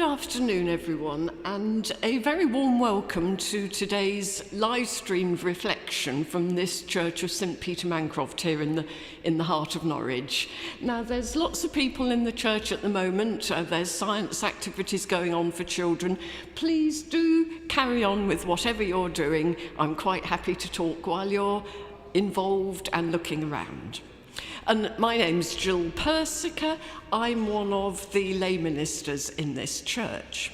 Good afternoon, everyone, and a very warm welcome to today's live-streamed reflection from this church of St Peter Mancroft here in the heart of Norwich. Now, there's lots of people in the church at the moment. There's science activities going on for children. Please do carry on with whatever you're doing. I'm quite happy to talk while you're involved and looking around. And my name's Gill Persicke. I'm one of the lay ministers in this church.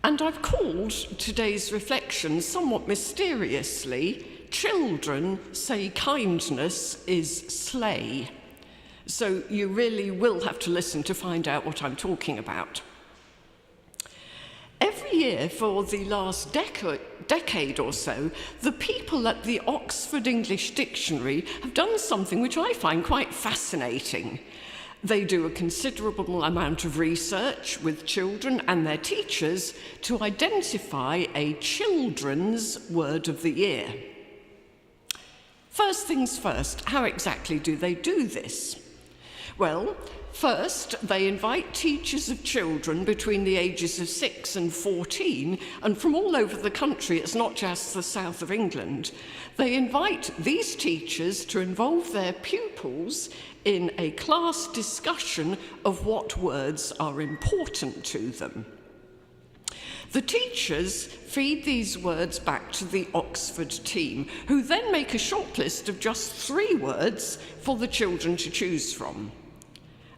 And I've called today's reflection somewhat mysteriously, "Children Say Kindness is Slay." So you really will have to listen to find out what I'm talking about. Every year for the last decade or so, the people at the Oxford English Dictionary have done something which I find quite fascinating. They do a considerable amount of research with children and their teachers to identify a children's word of the year. First things first, how exactly do they do this? Well, first, they invite teachers of children between the ages of 6 and 14, and from all over the country, it's not just the south of England. They invite these teachers to involve their pupils in a class discussion of what words are important to them. The teachers feed these words back to the Oxford team, who then make a shortlist of just 3 words for the children to choose from.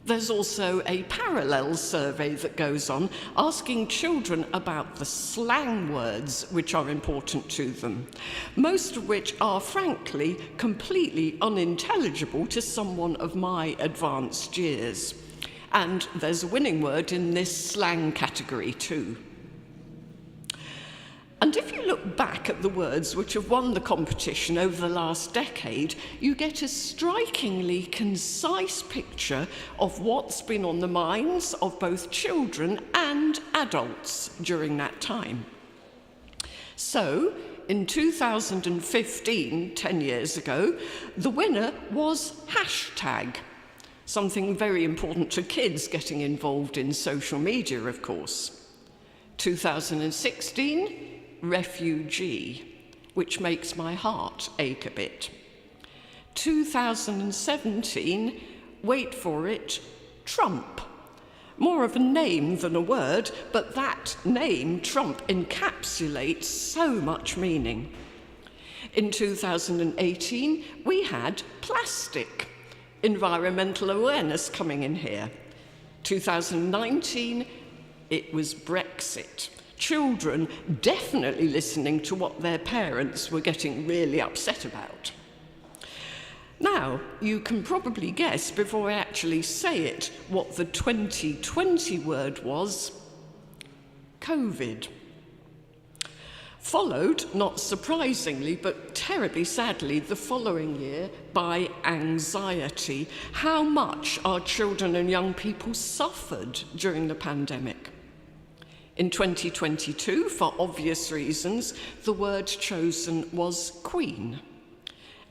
There's also a parallel survey that goes on, asking children about the slang words which are important to them, most of which are, frankly, completely unintelligible to someone of my advanced years. And there's a winning word in this slang category too. And if you look back at the words which have won the competition over the last decade, you get a strikingly concise picture of what's been on the minds of both children and adults during that time. So, in 2015, 10 years ago, the winner was hashtag, something very important to kids getting involved in social media, of course. 2016, refugee, which makes my heart ache a bit. 2017, wait for it, Trump. More of a name than a word, but that name, Trump, encapsulates so much meaning. In 2018, we had plastic, environmental awareness coming in here. 2019, it was Brexit. Children definitely listening to what their parents were getting really upset about. Now, you can probably guess, before I actually say it, what the 2020 word was: COVID. Followed, not surprisingly, but terribly sadly, the following year by anxiety. How much our children and young people suffered during the pandemic. In 2022, for obvious reasons, the word chosen was Queen.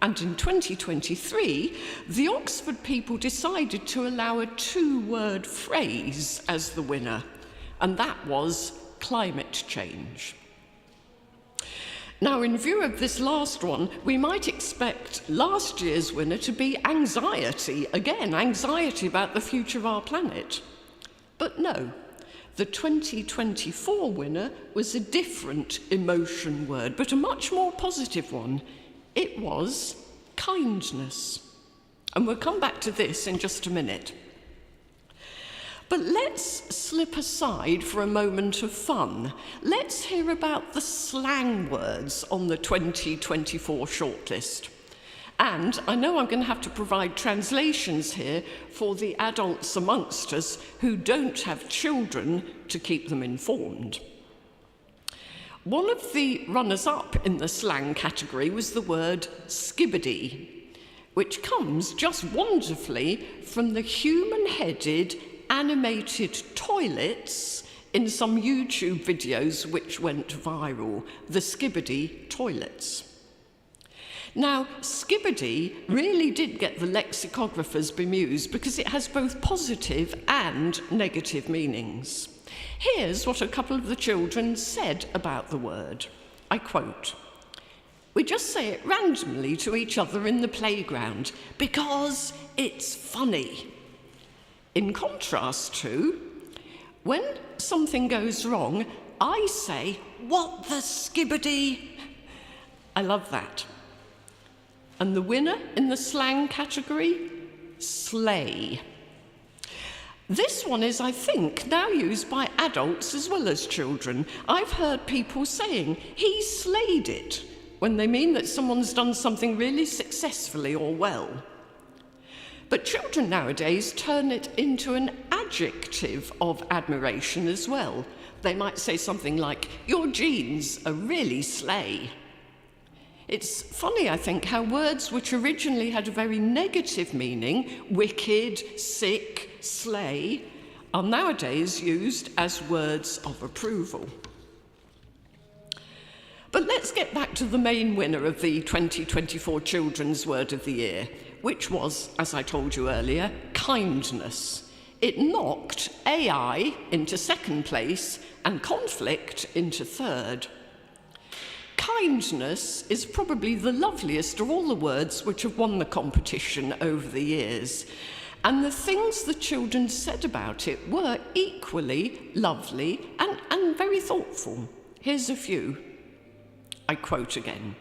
And in 2023, the Oxford people decided to allow a 2-word phrase as the winner, and that was climate change. Now, in view of this last one, we might expect last year's winner to be anxiety. Again, anxiety about the future of our planet. But no. The 2024 winner was a different emotion word, but a much more positive one. It was kindness. And we'll come back to this in just a minute. But let's slip aside for a moment of fun. Let's hear about the slang words on the 2024 shortlist. And I know I'm going to have to provide translations here for the adults amongst us who don't have children to keep them informed. One of the runners-up in the slang category was the word skibbity, which comes just wonderfully from the human-headed animated toilets in some YouTube videos which went viral, the skibbity toilets. Now, skibbity really did get the lexicographers bemused because it has both positive and negative meanings. Here's what a couple of the children said about the word. I quote, "We just say it randomly to each other in the playground because it's funny." In contrast to, when something goes wrong, I say, "What the skibbity?" I love that. And the winner in the slang category? Slay. This one is, I think, now used by adults as well as children. I've heard people saying, "He slayed it," when they mean that someone's done something really successfully or well. But children nowadays turn it into an adjective of admiration as well. They might say something like, "Your jeans are really slay." It's funny, I think, how words which originally had a very negative meaning, wicked, sick, slay, are nowadays used as words of approval. But let's get back to the main winner of the 2024 Children's Word of the Year, which was, as I told you earlier, kindness. It knocked AI into second place and conflict into third. Kindness is probably the loveliest of all the words which have won the competition over the years. And the things the children said about it were equally lovely and very thoughtful. Here's a few. I quote again.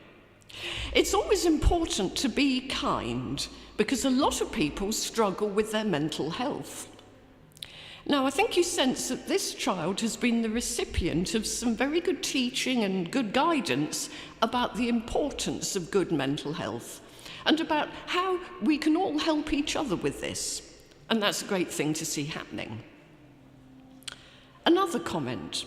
"It's always important to be kind because a lot of people struggle with their mental health." Now, I think you sense that this child has been the recipient of some very good teaching and good guidance about the importance of good mental health and about how we can all help each other with this. And that's a great thing to see happening. Another comment.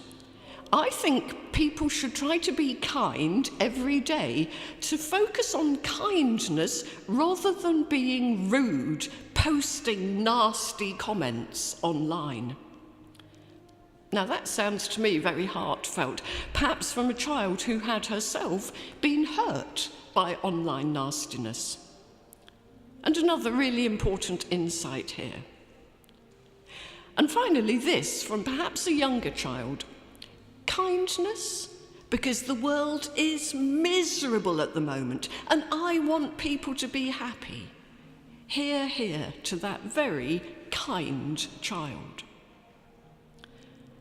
"I think people should try to be kind every day, to focus on kindness rather than being rude, posting nasty comments online." Now that sounds to me very heartfelt, perhaps from a child who had herself been hurt by online nastiness. And another really important insight here. And finally this, from perhaps a younger child. Kindness, because the world is miserable at the moment and I want people to be happy. Hear, hear to that very kind child.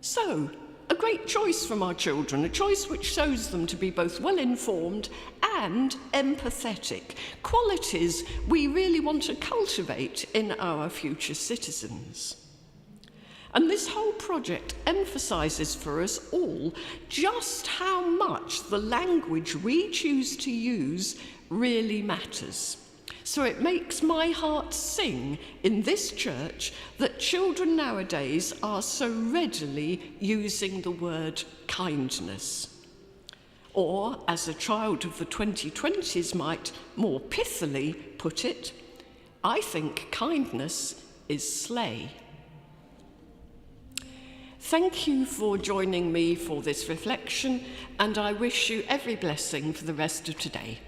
So, a great choice from our children, a choice which shows them to be both well-informed and empathetic, qualities we really want to cultivate in our future citizens. And this whole project emphasises for us all just how much the language we choose to use really matters. So it makes my heart sing in this church that children nowadays are so readily using the word kindness. Or, as a child of the 2020s might more pithily put it, I think kindness is slay. Thank you for joining me for this reflection, and I wish you every blessing for the rest of today.